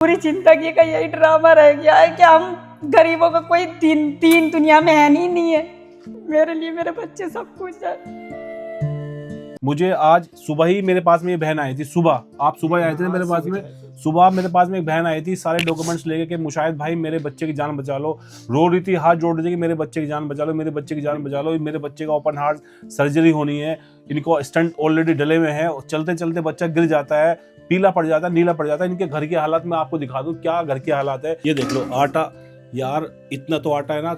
पूरी जिंदगी का यही ड्रामा रह गया है कि हम गरीबों का कोई तीन दुनिया में है नहीं है। मेरे लिए मेरे बच्चे सब कुछ है। मुझे आज सुबह ही मेरे पास में ये बहन आई थी। सुबह आप सुबह आए थे ना मेरे पास में, सुबह मेरे पास में एक बहन आई थी सारे डॉक्यूमेंट्स लेके कि मुशाहिद भाई मेरे बच्चे की जान बचा लो। रो रही थी, हाथ जोड़ रही थी कि मेरे बच्चे की जान बचा लो, मेरे बच्चे की जान बचा लो, मेरे बच्चे का ओपन हार्ट सर्जरी होनी है, इनको स्टंट ऑलरेडी डले हुए हैं, चलते चलते बच्चा गिर जाता है, पीला पड़ जाता है, नीला पड़ जाता है। इनके घर के हालात मैं आपको दिखा दूं क्या घर के हालात है। ये देख लो आटा, यार इतना तो आटा है ना,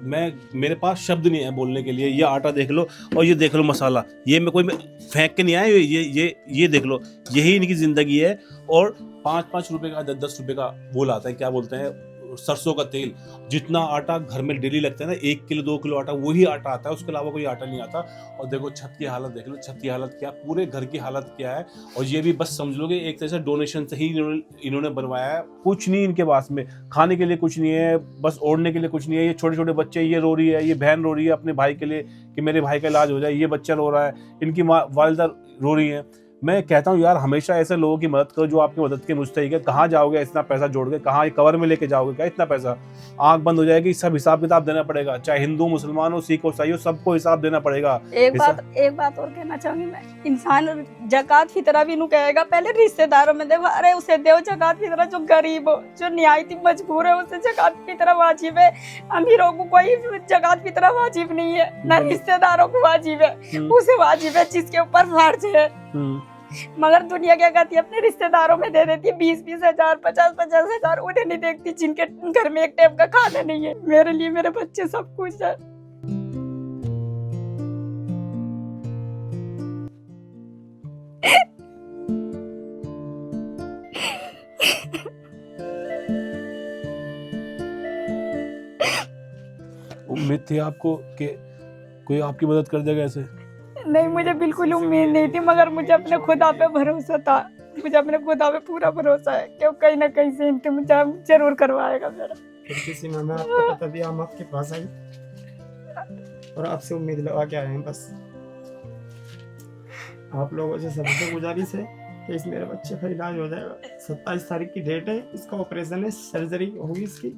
मेरे पास शब्द नहीं है बोलने के लिए। ये आटा देख लो और ये देख लो मसाला, ये मैं फेंक के नहीं आया, ये देख लो, यही इनकी जिंदगी है। और 5-5 रुपए का 10-10 रुपए का वो लाता है, क्या बोलते हैं, सरसों का तेल। जितना आटा घर में डेली लगता है ना, 1 किलो 2 किलो आटा, वही आटा आता है, उसके अलावा कोई आटा नहीं आता। और देखो छत की हालत देख लो, छत की हालत क्या, पूरे घर की हालत क्या है। और ये भी बस समझ लो कि एक तरह से डोनेशन से ही इन्होंने बनवाया है। कुछ नहीं इनके पास में, खाने के लिए कुछ नहीं है, बस ओढ़ने के लिए कुछ नहीं है। ये छोटे छोटे बच्चे, ये रो रही है, ये बहन रो रही है अपने भाई के लिए कि मेरे भाई का इलाज हो जाए, ये बच्चा रो रहा है, इनकी वालिदा रो रही है। मैं कहता हूँ यार हमेशा ऐसे लोगों की मदद करो जो आपकी मदद के मुस्तहिक है। कहाँ जाओगे इतना पैसा जोड़ के, कहाँ कवर में लेके जाओगे क्या इतना पैसा? आंख बंद हो जाएगी, सब हिसाब किताब देना पड़ेगा, चाहे हिंदू मुसलमान हो, सिख हो, ईसाई हो, सबको हिसाब देना पड़ेगा। एक बात और कहना चाहूंगी मैं, इंसान जकात फितरा भी नु कहेगा पहले रिश्तेदारों में देखो, अरे उसे दो जकात फितरा, जो गरीब हो, जो निहायती मजबूर है, उसे जकात फितरा वाजिब है। अमीरों को कोई जकात फितरा वाजिब नहीं है, ना रिश्तेदारों को वाजिब है, उसे वाजिब है जिसके ऊपर फर्ज है। मगर दुनिया क्या कहती है, अपने रिश्तेदारों में दे देती है 20-20 हजार, 50-50 हजार, उन्हें नहीं देखती जिनके घर में एक टाइम का खाना नहीं है। मेरे लिए मेरे बच्चे सब कुछ है। उम्मीद थी आपको कि कोई आपकी मदद कर देगा ऐसे? नहीं, मुझे बिल्कुल उम्मीद नहीं थी, मगर मुझे अपने खुदा पे भरोसा था। मुझे अपने खुदा पे पूरा भरोसा है कि वो कहीं ना कहीं से इंतजाम जरूर करवाएगा मेरा। किसी में मैं आपको पता दिया, हम आपके पास आए और आपसे उम्मीद लगा के आए हैं। बस आप लोगों से सबसे गुजारिश है कि इस मेरे बच्चे का इलाज हो जाएगा। 27 तारीख की डेट है, इसका ऑपरेशन है, सर्जरी होगी इसकी।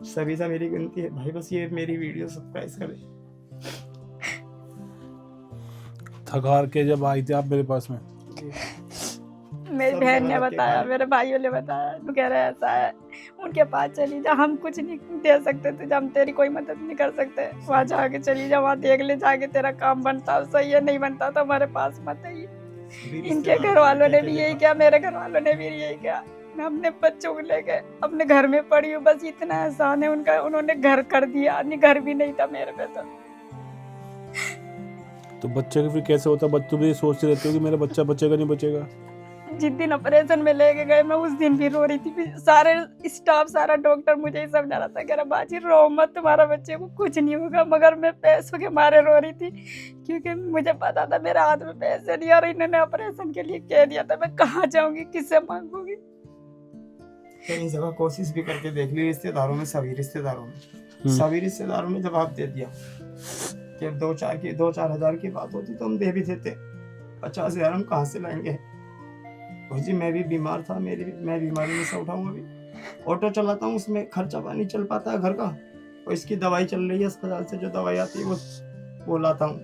सभी से मेरी विनती है भाई, बस ये मेरी वीडियो सब्सक्राइब करें। थकार के जब आई थी आप मेरे पास में, मेरी बहन ने बताया, मेरे भाइयों ने बताया, तो कह रहे ऐसा है, उनके पास चली जा, हम कुछ नहीं दे सकते तुझे, हम तेरी कोई मदद नहीं कर सकते, वहाँ जाके चली जा, वहाँ देख ले जाके, तेरा काम बनता सही है, नहीं बनता तो हमारे पास मत आई। इनके घर वालों ने भी यही किया, मेरे घर वालों ने भी यही किया। मैं अपने बच्चों को लेके अपने घर में पड़ी हूँ, बस इतना एहसान है उनका, उन्होंने घर कर दिया, नहीं घर भी नहीं था मेरे पे। तो बच्चे का फिर कैसे होता? बच्चों भी सोचते रहते हो कि मेरा बच्चा बचेगा नहीं बचेगा। जिस दिन ऑपरेशन में लेके गए, मैं उस दिन भी रो रही थी। सारे स्टाफ, सारा डॉक्टर मुझे ही समझा रहा था, कह रहा बाजी रो मत, तुम्हारा बच्चे को कुछ नहीं होगा। मगर मैं पैसों के मारे रो रही थी, क्योंकि मुझे पता था मेरे हाथ में पैसे नहीं, और इन्होंने ऑपरेशन के लिए कह दिया था। मैं कहाँ जाऊंगी, किससे मांगूंगी? कई जगह कोशिश भी करके देख ली, रिश्तेदारों में, सभी रिश्तेदारों में जवाब दे दिया कि 2-4 हजार की बात होती तो हम दे भी देते, 50 हजार हम कहाँ से लाएंगे? जी मैं भी बीमार था, मैं बीमारी में से उठाऊंगा। अभी ऑटो चलाता हूँ, उसमें खर्चा पानी चल पाता है घर का, और इसकी दवाई चल रही है, अस्पताल से जो दवाई आती है वो लाता हूँ।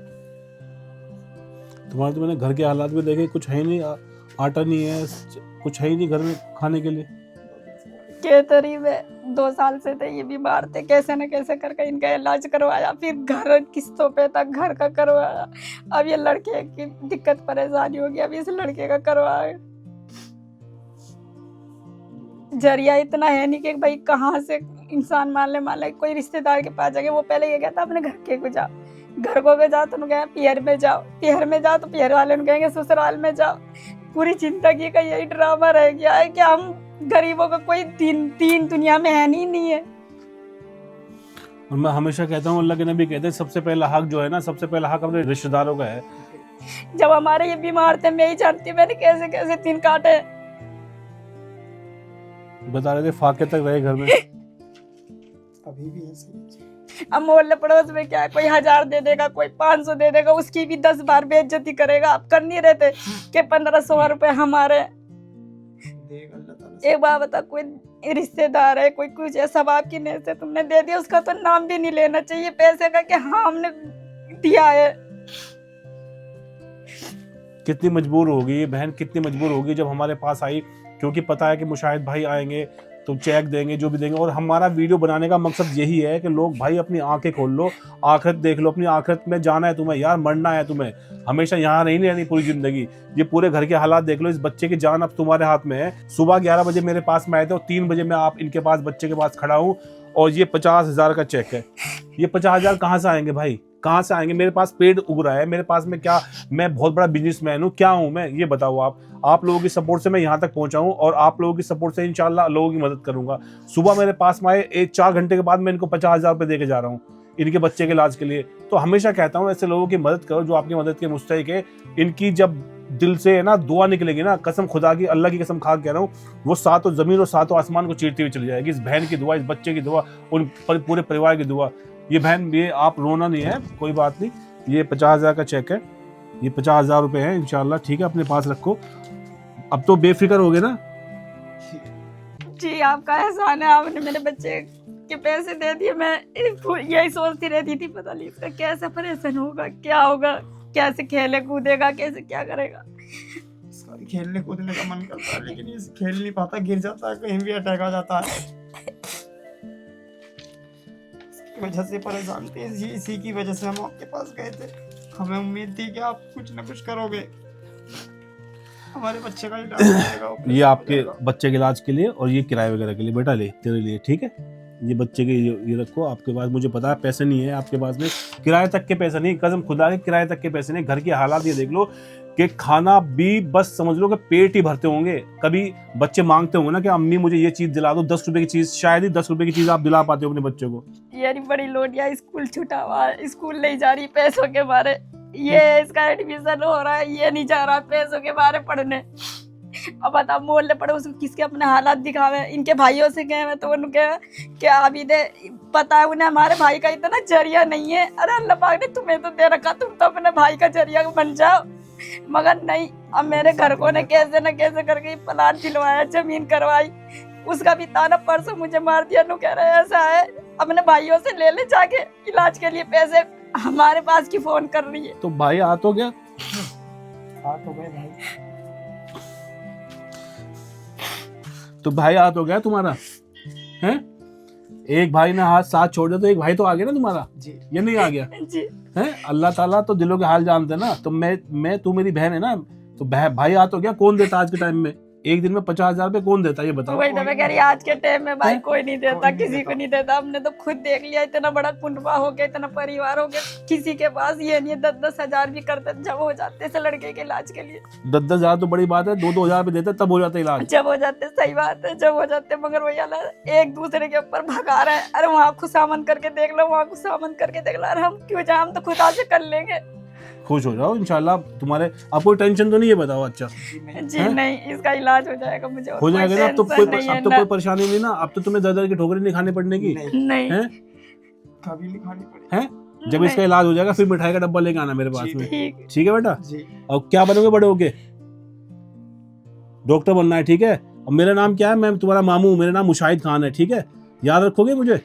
तुम्हारे तो मैंने घर के हालात भी देखे, कुछ है नहीं, आटा नहीं है, कुछ है ही नहीं घर में खाने के लिए। के तरीब है, 2 साल से थे ये बीमार थे, कैसे न कैसे करके इनका इलाज करवाया, फिर घर किस्तों पे तक घर का करवाया। अब ये लड़के की दिक्कत परेशानी होगी, अब इस लड़के का करवाया। जरिया इतना है नहीं कि भाई कहाँ से इंसान मान ले कोई रिश्तेदार के पास जाके, वो पहले ये कहता अपने घर के को जाओ, घर को भी जाओ तो कहें पियर में जाओ, पियर में जाओ तो पियर वाले कहेंगे ससुराल में जाओ। पूरी जिंदगी का यही ड्रामा रह गया है कि हम गरीबों का कोई तीन दुनिया में है नहीं है। और मैं हमेशा कहता हूँ, अल्लाह के नबी कहते हैं सबसे पहला हक जो है ना, सबसे पहला हक अपने रिश्तेदारों का है। जब हमारे ये बीमार थे, मैं ही जानती, मैंने कैसे कैसे दिन काटे। बता रहे थे फाके तक रहे घर में। अभी भी ऐसे अब मोहल्ले पड़ोस में क्या है, कोई 1000 दे देगा, कोई 500 दे देगा, उसकी भी 10 बार बेइज्जती करेगा। आप कर नहीं रहते कि 1500 रुपए हमारे, देगा अल्लाह ताला से। एक बात बता, कोई रिश्तेदार है, कोई कुछ है, सब आपकी नीयत से तुमने दे दिया, उसका तो नाम भी नहीं लेना चाहिए पैसे का कि हाँ हमने दिया है। कितनी मजबूर होगी ये बहन, कितनी मजबूर होगी जब हमारे पास आई, क्योंकि पता है कि मुशाहिद भाई आएंगे तो चेक देंगे, जो भी देंगे। और हमारा वीडियो बनाने का मकसद यही है कि लोग भाई अपनी आंखें खोल लो, आखिरत देख लो, अपनी आखिरत में जाना है तुम्हें यार, मरना है तुम्हें, हमेशा यहाँ नहीं रहनी पूरी जिंदगी। ये पूरे घर के हालात देख लो, इस बच्चे की जान अब तुम्हारे हाथ में है। सुबह 11 बजे मेरे पास में आए थे और 3 बजे मैं आप इनके पास, बच्चे के पास खड़ा हूँ, और ये 50,000 का चेक है। ये 50,000 कहाँ से आएंगे भाई, कहाँ से आएंगे? मेरे पास पेड़ उग रहा है, मेरे पास में क्या, मैं बहुत बड़ा बिजनेसमैन हूँ, क्या हूँ मैं, ये बताओ आप लोगों की सपोर्ट से मैं यहाँ तक पहुंचा हूँ, और आप लोगों की सपोर्ट से इंशाल्लाह लोगों की मदद करूंगा। सुबह मेरे पास में आए, 4 घंटे के बाद मैं इनको 50,000 रुपये दे के जा रहा हूँ इनके बच्चे के इलाज के लिए। तो हमेशा कहता हूँ ऐसे लोगों की मदद करो जो आपकी मदद के मुस्तहिक है। इनकी जब दिल से है ना दुआ निकलेगी ना, कसम खुदा की, अल्लाह की कसम खा के कह रहा हूँ, वो 7 जमीन और 7 आसमान को चीरती हुई चली जाएगी। इस बहन की दुआ, इस बच्चे की दुआ, उन पूरे परिवार की दुआ। ये बहन, ये आप रोना नहीं है, कोई बात नहीं, ये 50,000 का चेक है, ये 50,000 रुपये है इंशाल्लाह, ठीक है, अपने पास रखो। अब तो बेफिक्र हो गए ना? जी आपका एहसान है, आपने मेरे बच्चे के पैसे दे दिए। मैं यही सोचती रहती थी, पता नहीं इसका कैसे ऑपरेशन होगा, क्या होगा, कैसे खेले कूदेगा, कैसे क्या करेगा। इसका भी खेलने कूदने का मन करता है, लेकिन ये खेल नहीं पाता, गिर जाता है, कहीं भी अटैक आ जाता है। इसकी वजह से परेशान थे, इसी की वजह से हम आपके पास गए थे। हमें उम्मीद थी कि आप कुछ न कुछ करोगे, हमारे बच्चे का इलाज हो जाएगा। ये आपके बच्चे के इलाज के लिए और ये किराए वगैरह के लिए, बेटा ले तेरे लिए, ठीक है, ये बच्चे के ये रखो आपके पास। मुझे पता है पैसे नहीं है आपके पास में, किराए तक के पैसे नहीं, कसम खुदा के किराए तक के पैसे नहीं। घर के हालात ये देख लो कि खाना भी बस समझ लो कि पेट ही भरते होंगे। कभी बच्चे मांगते होंगे ना कि अम्मी मुझे ये चीज दिला दो, 10 रुपए की चीज, शायद ही 10 रुपए की चीज आप दिला पाते हो अपने बच्चे को। यानी बड़ी लोटिया स्कूल छूटा हुआ है, स्कूल नहीं जा रही पैसों के बारे, ये इसका एडमिशन हो रहा है, ये नहीं जा रहा पैसों के बारे पढ़ने। अब बता, मोहल्ले पड़े उसको किसके अपने हालात दिखावे। इनके भाइयों से गए मैं तो उनके क्या अभी दे, पता है उन्हें हमारे भाई का इतना जरिया नहीं है। अरे अल्लाह पाक ने तुम्हें तो दे रखा, तुम तो अपने भाई का जरिया बन जाओ, मगर नहीं। अब मेरे घर को ने कैसे न कैसे करके प्लाट दिलवाया, जमीन करवाई, उसका भी ताना परसों मुझे मार दिया। नु कह रहे ऐसा है, अपने भाइयों से ले जाके इलाज के लिए पैसे, हमारे पास की फोन कर रही है। तो भाई आ तो गया, हाँ तो गए भाई, तो भाई आ तो गया तुम्हारा है। एक भाई ने हाथ साथ छोड़ दिया तो एक भाई तो आ गया ना तुम्हारा जी। ये नहीं आ गया जी है? अल्लाह ताला तो दिलों के हाल जानते हैं ना। तो मैं तू मेरी बहन है ना, तो भाई आ तो गया। कौन देता आज के टाइम में एक दिन में 50,000 रुपए, कौन देता ये बताओ? वही तो मैं कह रही, आज के टाइम में भाई हैं? कोई नहीं देता, कोई नहीं किसी देता। को नहीं देता। हमने तो खुद देख लिया, इतना बड़ा कुंडवा हो गया, इतना परिवार हो गया, किसी के पास ये नहीं है। 10-10 हजार भी करते जब हो जाते इस लड़के के इलाज के लिए। 10-10 हजार तो बड़ी बात है, 2-2 हजार रुपए देते तब हो जाता इलाज। जब हो जाते, सही बात है, जब हो जाते, मगर वही वाला एक दूसरे के ऊपर भगा रहा है। अरे वहाँ खुशामन करके देख लो, वहाँ खुशामन करके देख लो। अरे हम क्यों जाए, हम तो खुदा से कर लेंगे। खुश हो जाओ इंशाल्लाह। तुम्हारे अब कोई टेंशन तो नहीं है, बताओ? अच्छा जी हैं? नहीं, इसका इलाज हो जाएगा, मुझे और हो जाएगा कोई ना? अब तो टेंशन कोई नहीं है अब तो ना। कोई परेशानी नहीं ना? अब तो तुम्हें दर की ठोकरें नहीं खानी पड़ने की नहीं, नहीं हैं? कभी नहीं खानी पड़ेगी। हैं? जब इसका इलाज हो जाएगा फिर मिठाई का डब्बा लेके आना मेरे पास जी, में, ठीक। ठीक है बेटा? जी और क्या बनोगे बड़े होके? डॉक्टर बनना है, ठीक है? और मेरा नाम क्या है? मैं तुम्हारा मामू हूँ, मेरा नाम मुशाहिद खान है, ठीक है? याद रखोगे मुझे,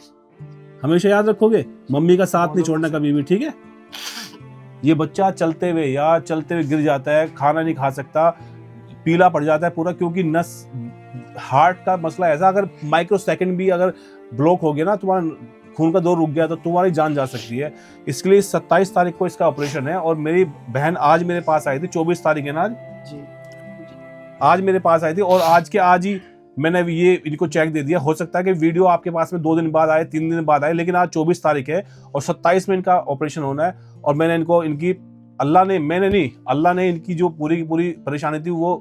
हमेशा याद रखोगे। मम्मी का साथ नहीं छोड़ना कभी भी, ठीक है? ये बच्चा चलते हुए यार, चलते हुए गिर जाता है, खाना नहीं खा सकता, पीला पड़ जाता है पूरा, क्योंकि नस, हार्ट का मसला ऐसा, अगर माइक्रो सेकंड भी अगर ब्लॉक हो गया ना, तुम्हारा खून का दौर रुक गया तो तुम्हारी जान जा सकती है। इसके लिए 27 तारीख को इसका ऑपरेशन है। और मेरी बहन आज मेरे पास आई थी, 24 तारीख है ना आज? जी आज मेरे पास आई थी और आज के आज ही मैंने ये इनको चेक दे दिया। हो सकता है कि वीडियो आपके पास में 2 दिन बाद आए, 3 दिन बाद आए, लेकिन आज 24 तारीख है और 27 में इनका ऑपरेशन होना है। और मैंने इनको, इनकी अल्लाह ने इनकी जो पूरी की पूरी परेशानी थी वो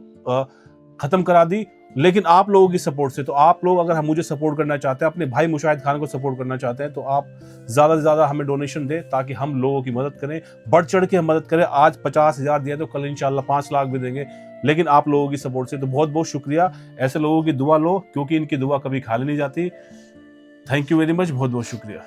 खत्म करा दी, लेकिन आप लोगों की सपोर्ट से। तो आप लोग अगर हम मुझे सपोर्ट करना चाहते हैं, अपने भाई मुशाहिद खान को सपोर्ट करना चाहते हैं, तो आप ज़्यादा से ज़्यादा हमें डोनेशन दें ताकि हम लोगों की मदद करें, बढ़ चढ़ के हम मदद करें। आज 50,000 दिया तो कल इंशाल्लाह 5 लाख भी देंगे, लेकिन आप लोगों की सपोर्ट से। तो बहुत बहुत शुक्रिया। ऐसे लोगों की दुआ लो, क्योंकि इनकी दुआ कभी खाली नहीं जाती। थैंक यू वेरी मच, बहुत बहुत शुक्रिया।